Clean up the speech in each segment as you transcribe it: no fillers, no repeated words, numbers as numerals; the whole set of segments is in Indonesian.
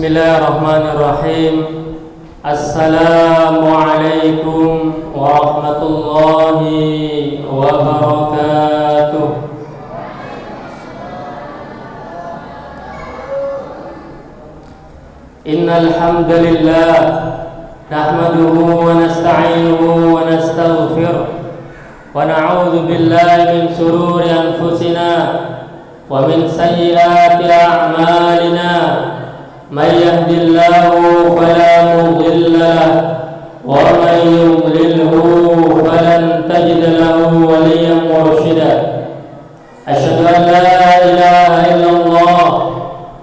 Bismillahirrahmanirrahim. Assalamualaikum warahmatullahi wabarakatuh. Innal hamdalillah nahmaduhu wa nasta'inuhu wa nastaghfiruh wa na'udzu billahi min shururi anfusina wa min sayyiati a'malina. من يهد الله فلا مضل له ومن يضلله فلن تجد له وليا مرشدا. أشهد أن لا إله إلا الله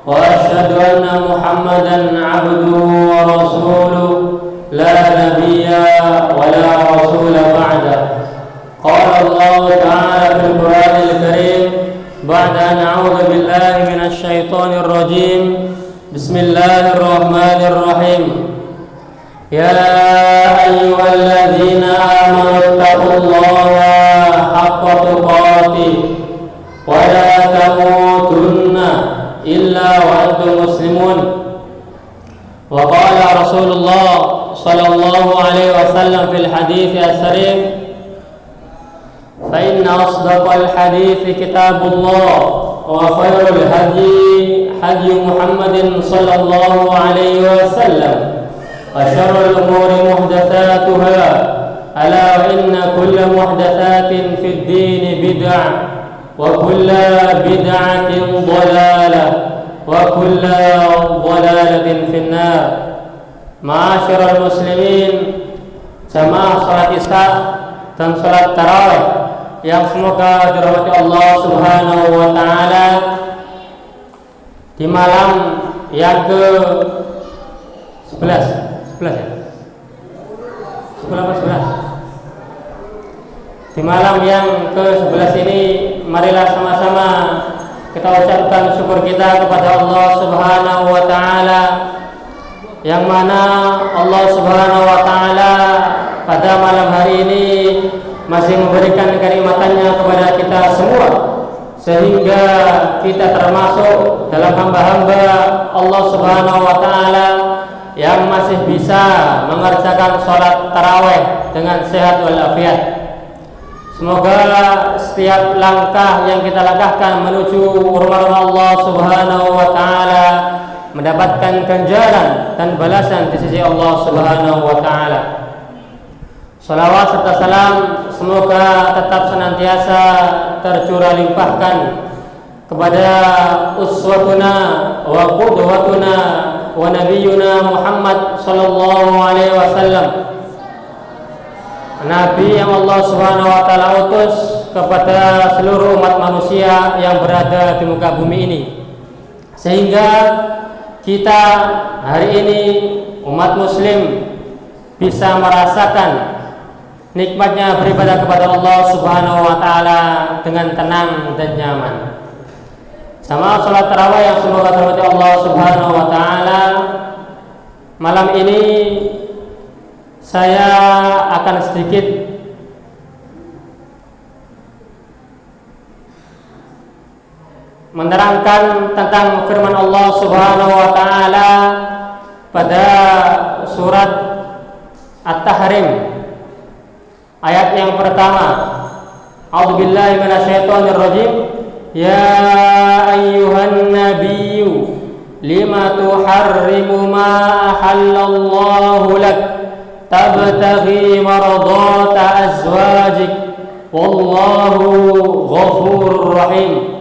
وأشهد أن محمدا عبده ورسوله لا نبي ولا رسول بعده. قال الله تعالى في القرآن الكريم بعد أن أعوذ بالله من الشيطان الرجيم Bismillahirrahmanirrahim. Ya ayyuhalladzina amanu taqullaha haqqa tuqatih wa la tamutunna illa wa antum muslimun. Wa qala Rasulullah sallallahu alaihi wasallam fil hadits as-sharif, fa inna asdaqal hadits kitabullah wa khairul hadi Muhammadin sallallahu alaihi wasallam wa syarrul umuri muhdatsatuha ala wa inna kulla muhdatsatin fid din bid'ah wa kulla bid'atin dhalalah wa kulla dhalalatin finnar. Ma'asyiral muslimin, jamaah salat Isya dan salat tarawih yang semoga dirahmati Allah Subhanahu wa taala, di malam yang ke-11 ya? 10 apa 11? Di malam yang ke-11 ini marilah sama-sama kita ucapkan syukur kita kepada Allah Subhanahu wa taala, yang mana Allah Subhanahu wa taala pada malam hari ini masih memberikan kenikmatannya kepada kita semua, sehingga kita termasuk dalam hamba-hamba Allah Subhanahu wa taala yang masih bisa mengerjakan sholat tarawih dengan sehat walafiat. Semoga setiap langkah yang kita langkahkan menuju rumah Allah Subhanahu wa taala mendapatkan ganjaran dan balasan di sisi Allah Subhanahu wa taala. Salawat serta salam semoga tetap senantiasa tercurah limpahkan kepada uswatuna wa qudwatuna wa nabiyyuna Muhammad sallallahu alaihi wasallam, nabi yang Allah Subhanahu wa taala utus kepada seluruh umat manusia yang berada di muka bumi ini, sehingga kita hari ini umat muslim bisa merasakan nikmatnya beribadah kepada Allah Subhanahu wa taala dengan tenang dan nyaman. Sama salat tarawih yang semoga dirahmati Allah Subhanahu wa taala, malam ini saya akan sedikit menerangkan tentang firman Allah Subhanahu wa taala pada surat At-Tahrim ayat yang pertama. A'udzubillahi minasyaitonirrajim. Ya ayyuhan nabiyyu lima tuharrimu ma ahallallahu lak tabtaghi mardata azwajik wallahu ghafurur rahim.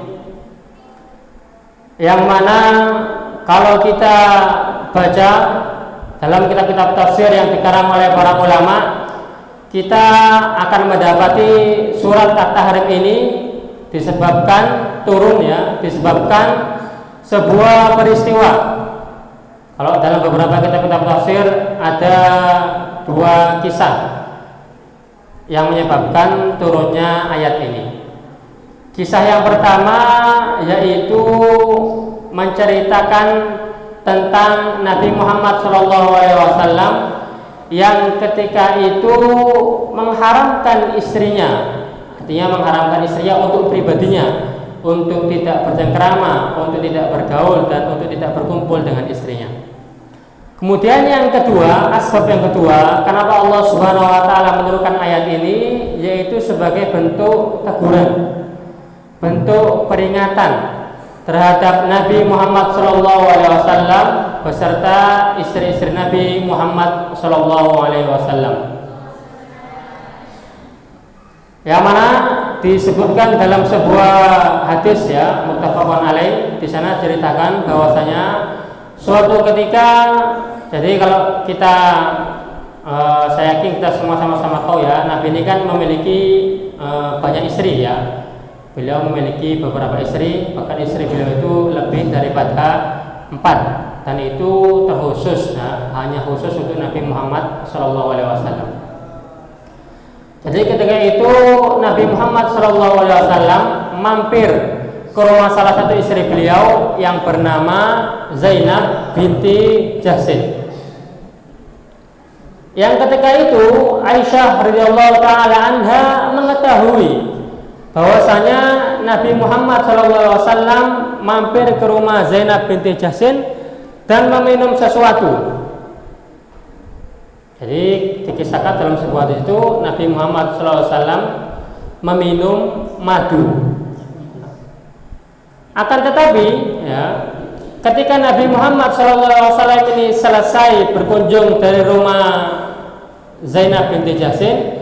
Yang mana kalau kita baca dalam kitab-kitab tafsir yang dikarang oleh para ulama, kita akan mendapati surat At-Tahrim ini disebabkan sebuah peristiwa. Kalau dalam beberapa kitab-kitab tafsir ada dua kisah yang menyebabkan turunnya ayat ini. Kisah yang pertama yaitu menceritakan tentang Nabi Muhammad SAW yang ketika itu mengharamkan istrinya, artinya mengharamkan istrinya untuk pribadinya, untuk tidak bercengkrama, untuk tidak bergaul dan untuk tidak berkumpul dengan istrinya. Kemudian yang kedua, asbab yang kedua, kenapa Allah Subhanahu wa taala menurunkan ayat ini, yaitu sebagai bentuk teguran, bentuk peringatan terhadap Nabi Muhammad SAW beserta istri-istri Nabi Muhammad SAW. Yang mana disebutkan dalam sebuah hadis ya, muttafaqun alaih, di sana ceritakan bahwasanya suatu ketika, jadi kalau kita saya yakin kita semua sama-sama tahu ya, Nabi ini kan memiliki banyak istri ya. Beliau memiliki beberapa istri, bahkan istri beliau itu lebih daripada 4, dan itu terkhusus ya, hanya khusus untuk Nabi Muhammad SAW. Jadi ketika itu Nabi Muhammad SAW mampir ke rumah salah satu istri beliau yang bernama Zainab binti Jahsin. Yang ketika itu Aisyah radhiyallahu taala anha mengetahui bahwasanya Nabi Muhammad SAW mampir ke rumah Zainab binti Jahsin dan meminum sesuatu. Jadi dikisahkan dalam sebuah hadis itu Nabi Muhammad SAW meminum madu. Akan tetapi ya, ketika Nabi Muhammad SAW ini selesai berkunjung dari rumah Zainab binti Jahsin,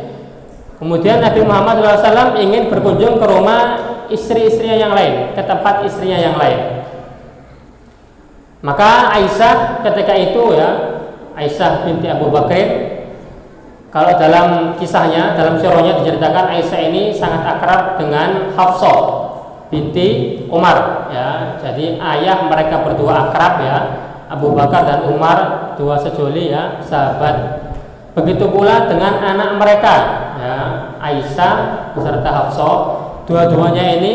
kemudian Nabi Muhammad SAW ingin berkunjung ke rumah istri-istrinya yang lain, ke tempat istrinya yang lain. Maka Aisyah ketika itu ya, Aisyah binti Abu Bakrin, kalau dalam kisahnya, dalam sirahnya diceritakan Aisyah ini sangat akrab dengan Hafsah binti Umar ya. Jadi ayah mereka berdua akrab ya, Abu Bakar dan Umar, dua sejoli ya, sahabat. Begitu pula dengan anak mereka ya, Aisyah beserta Hafsah, dua-duanya ini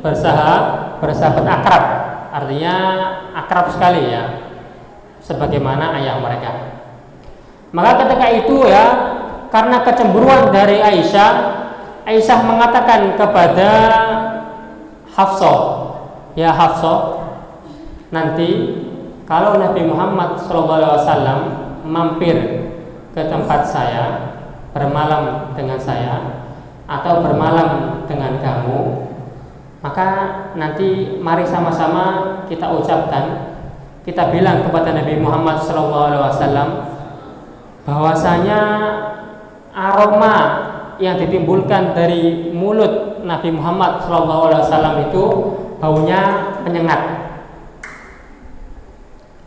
bersahabat akrab, artinya akrab sekali ya, sebagaimana ayah mereka. Maka ketika itu ya, karena kecemburuan dari Aisyah, Aisyah mengatakan kepada Hafsah, ya Hafsah, nanti kalau Nabi Muhammad SAW mampir ke tempat saya, bermalam dengan saya atau bermalam dengan kamu, maka nanti mari sama-sama kita ucapkan, kita bilang kepada Nabi Muhammad SAW bahwasanya aroma yang ditimbulkan dari mulut Nabi Muhammad SAW itu baunya menyengat.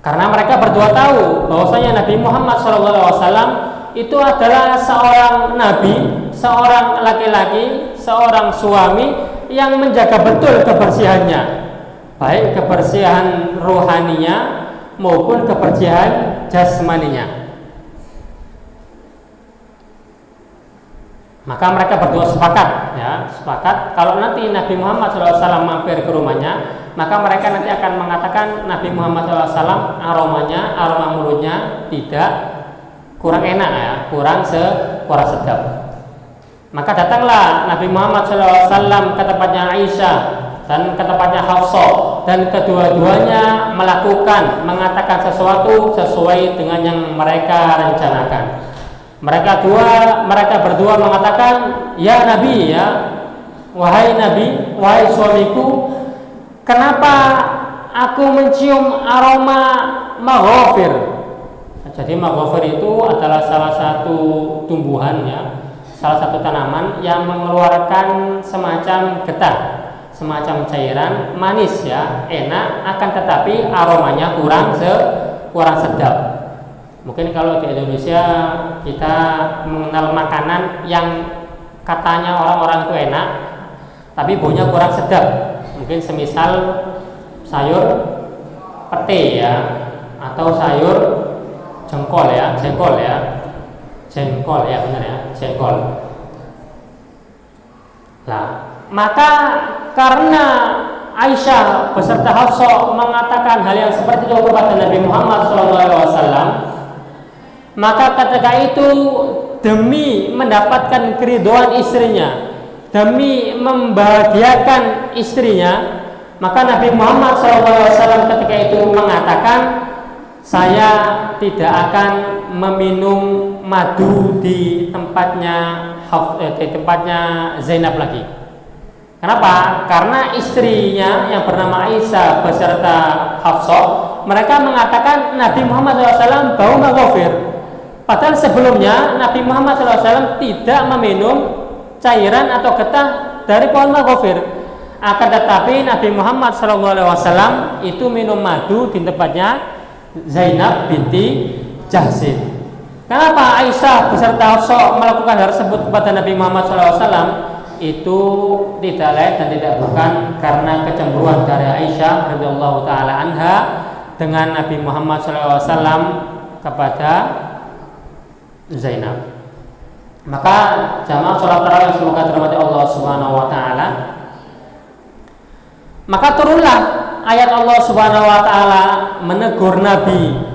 Karena mereka berdua tahu bahwasanya Nabi Muhammad SAW itu adalah seorang nabi, seorang laki-laki, seorang suami yang menjaga betul kebersihannya, baik kebersihan rohaninya maupun kebersihan jasmaninya. Maka mereka berdua sepakat ya, sepakat kalau nanti Nabi Muhammad SAW mampir ke rumahnya, maka mereka nanti akan mengatakan Nabi Muhammad SAW aroma mulutnya tidak kurang enak ya, kurang sedap. Maka datanglah Nabi Muhammad SAW ke tempatnya Aisyah dan ke tempatnya Hafsah, dan kedua-duanya mengatakan sesuatu sesuai dengan yang mereka rencanakan. Mereka berdua mengatakan, ya Nabi ya, wahai Nabi, wahai suamiku, kenapa aku mencium aroma maghfir? Jadi maghfir itu adalah salah satu tumbuhan ya, salah satu tanaman yang mengeluarkan semacam getah, semacam cairan manis ya, enak, akan tetapi aromanya kurang sedap. Mungkin kalau di Indonesia kita mengenal makanan yang katanya orang-orang itu enak, tapi baunya kurang sedap. Mungkin semisal sayur pete ya, atau sayur jengkol ya, jengkol ya benar ya, jengkol. Nah, maka karena Aisyah beserta Hafsah mengatakan hal yang seperti itu kepada Nabi Muhammad SAW, maka ketika itu demi mendapatkan keridhaan istrinya, demi membahagiakan istrinya, maka Nabi Muhammad SAW ketika itu mengatakan, saya tidak akan meminum madu di tempatnya Zainab lagi. Kenapa? Karena istrinya yang bernama Aisyah beserta Hafsah, mereka mengatakan Nabi Muhammad SAW bau maghfir. Padahal sebelumnya Nabi Muhammad SAW tidak meminum cairan atau getah dari pohon maghfir. Akan tetapi Nabi Muhammad SAW itu minum madu di tempatnya Zainab binti Jahsin. Kenapa Aisyah beserta Hafsah melakukan hal tersebut kepada Nabi Muhammad SAW? Itu tidak lain dan tidak bukan karena kecemburuan dari Aisyah radhiyallahu taala anha dengan Nabi Muhammad SAW kepada Zainab. Maka jamaah sholat tarawih semoga dirahmati Allah Subhanahu wa taala. Maka turunlah ayat Allah Subhanahu wa taala menegur Nabi.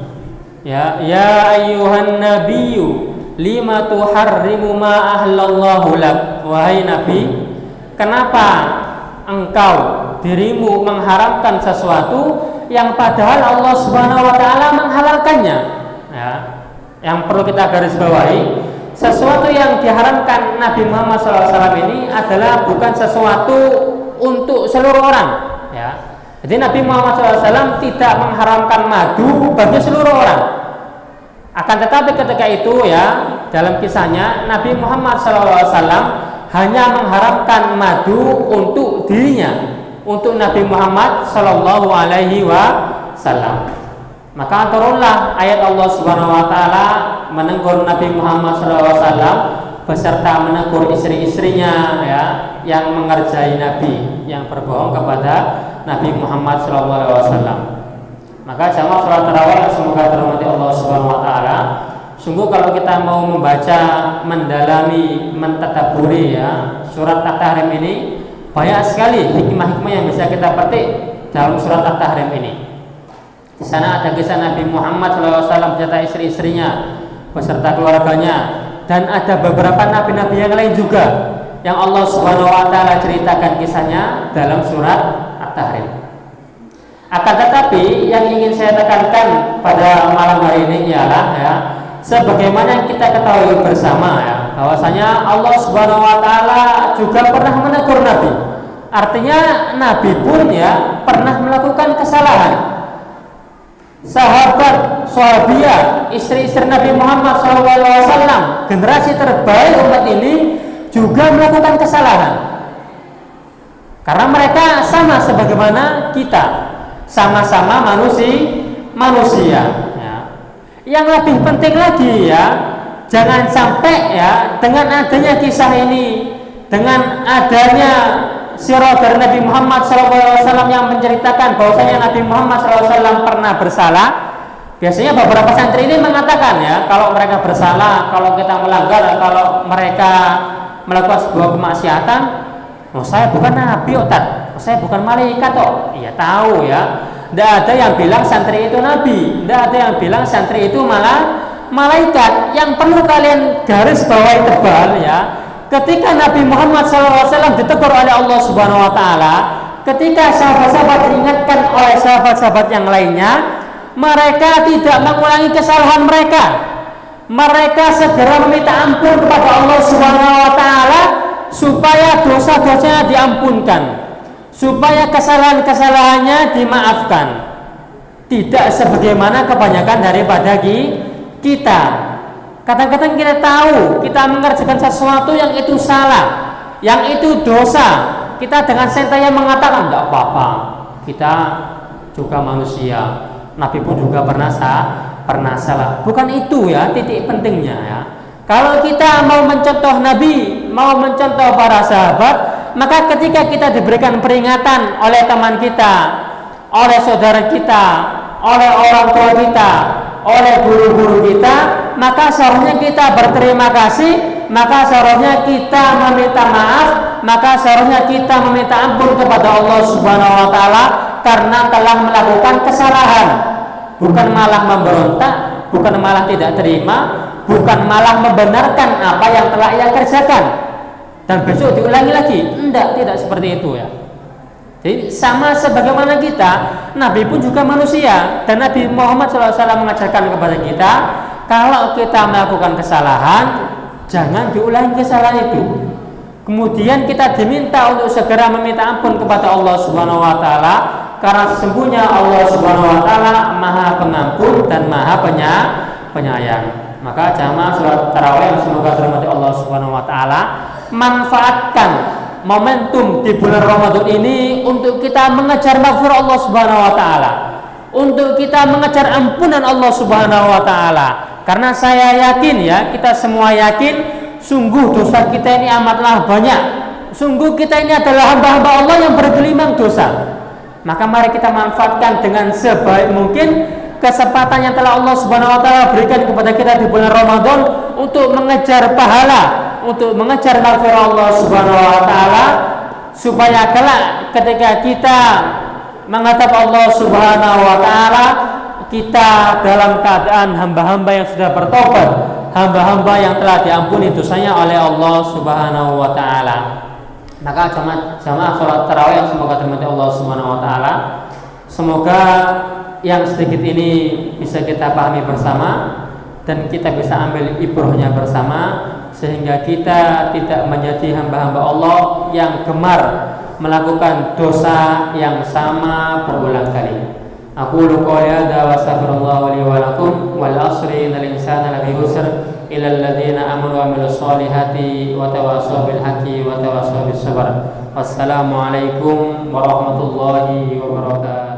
Ya ayyuhan nabiyyu lima tuharrimu ma ahlallahu lak. Wahai Nabi, kenapa engkau dirimu mengharamkan sesuatu yang padahal Allah Subhanahu wa taala menghalalkannya? Ya. Yang perlu kita garis bawahi, sesuatu yang diharamkan Nabi Muhammad SAW ini adalah bukan sesuatu untuk seluruh orang. Ya. Jadi Nabi Muhammad SAW tidak mengharamkan madu bagi seluruh orang. Akan tetapi ketika itu ya, dalam kisahnya Nabi Muhammad SAW hanya mengharamkan madu untuk dirinya, untuk Nabi Muhammad SAW. Maka turunlah ayat Allah Subhanahu wa taala menegur Nabi Muhammad SAW beserta menegur istri-istrinya ya, yang mengerjai Nabi, yang berbohong kepada Nabi Muhammad SAW. Maka jamaah sholat tarawih semoga dirahmati Allah Subhanahu wa taala. Sungguh kalau kita mau membaca, mendalami, mentadaburi ya surat At-Tahrim ini, banyak sekali hikmah-hikmah yang bisa kita petik dalam surat At-Tahrim ini. Di sana ada kisah Nabi Muhammad SAW beserta istri-istrinya beserta keluarganya, dan ada beberapa nabi-nabi yang lain juga yang Allah Subhanahu wa taala ceritakan kisahnya dalam surat At-Tahrim. Akan tetapi yang ingin saya tekankan pada malam hari ini ialah ya, sebagaimana yang kita ketahui bersama ya, bahwasanya Allah Subhanahu wa taala juga pernah menegur Nabi. Artinya Nabi pun ya pernah melakukan kesalahan. Sahabiah, istri-istri Nabi Muhammad SAW, generasi terbaik umat ini juga melakukan kesalahan. Karena mereka sama sebagaimana kita, sama-sama manusia. Ya. Yang lebih penting lagi ya, jangan sampai ya dengan adanya kisah ini, dengan adanya sirah dari Nabi Muhammad SAW yang menceritakan bahwasanya Nabi Muhammad SAW pernah bersalah. Biasanya beberapa santri ini mengatakan ya, kalau mereka bersalah, kalau kita melanggar, kalau mereka melakukan sebuah kemaksiatan, oh saya bukan Nabi, Ustaz, saya bukan malaikat kok. Iya tahu ya. Tidak ada yang bilang santri itu Nabi, tidak ada yang bilang santri itu malah malaikat. Yang perlu kalian garis bawahi tebal ya, ketika Nabi Muhammad SAW ditegur oleh Allah Subhanahu wa taala, ketika sahabat-sahabat diingatkan oleh sahabat-sahabat yang lainnya, mereka tidak mengulangi kesalahan mereka. Mereka segera meminta ampun kepada Allah Subhanahu wa taala supaya dosa-dosanya diampunkan, supaya kesalahan-kesalahannya dimaafkan. Tidak sebagaimana kebanyakan daripada kita. Kadang-kadang kita tahu kita mengerjakan sesuatu yang itu salah, yang itu dosa, kita dengan santainya mengatakan tidak apa-apa, kita juga manusia, Nabi pun juga pernah salah. Bukan itu ya titik pentingnya ya. Kalau kita mau mencontoh Nabi, mau mencontoh para sahabat, maka ketika kita diberikan peringatan oleh teman kita, oleh saudara kita, oleh orang tua kita, oleh guru-guru kita, maka seharusnya kita berterima kasih, maka seharusnya kita meminta maaf, maka seharusnya kita meminta ampun kepada Allah Subhanahu wa taala karena telah melakukan kesalahan. Bukan malah memberontak, bukan malah tidak terima, bukan malah membenarkan apa yang telah ia kerjakan dan besok diulangi lagi. Tidak seperti itu ya. Jadi sama sebagaimana kita, Nabi pun juga manusia, dan Nabi Muhammad SAW mengajarkan kepada kita, kalau kita melakukan kesalahan, jangan diulangi kesalahan itu. Kemudian kita diminta untuk segera meminta ampun kepada Allah Subhanahu wa taala, karena sesungguhnya Allah Subhanahu wa taala Maha Pengampun dan Maha Penyayang. Maka jamaah salat tarawih yang semoga dirahmati Allah Subhanahu wa taala, manfaatkan momentum di bulan Ramadan ini untuk kita mengejar maghfirah Allah Subhanahu wa taala, untuk kita mengejar ampunan Allah Subhanahu wa taala. Karena saya yakin, ya, kita semua yakin, sungguh dosa kita ini amatlah banyak. Sungguh kita ini adalah hamba-hamba Allah yang bergelimang dosa. Maka mari kita manfaatkan dengan sebaik mungkin kesempatan yang telah Allah Subhanahu wa taala berikan kepada kita di bulan Ramadan untuk mengejar pahala, untuk mengejar maghfirah Allah Subhanahu wa taala, supaya kelak ketika kita menghadap Allah Subhanahu wa taala, kita dalam keadaan hamba-hamba yang sudah bertobat, hamba-hamba yang telah diampuni dosanya oleh Allah Subhanahu wa taala. Maka jamaah salat tarawih yang semoga dirahmati Allah Subhanahu wa taala, semoga yang sedikit ini bisa kita pahami bersama dan kita bisa ambil ibrahnya bersama, sehingga kita tidak menjadi hamba-hamba Allah yang gemar melakukan dosa yang sama berulang kali. Aqulu qouli hadza wa astaghfirullah li wa lakum wal asri innal insana lafi khusr illa alladziina aamanu wa 'amilus solihati wa tawassaw bil haqqi wa tawassaw bis sabr. Wassalamu alaikum warahmatullahi wabarakatuh.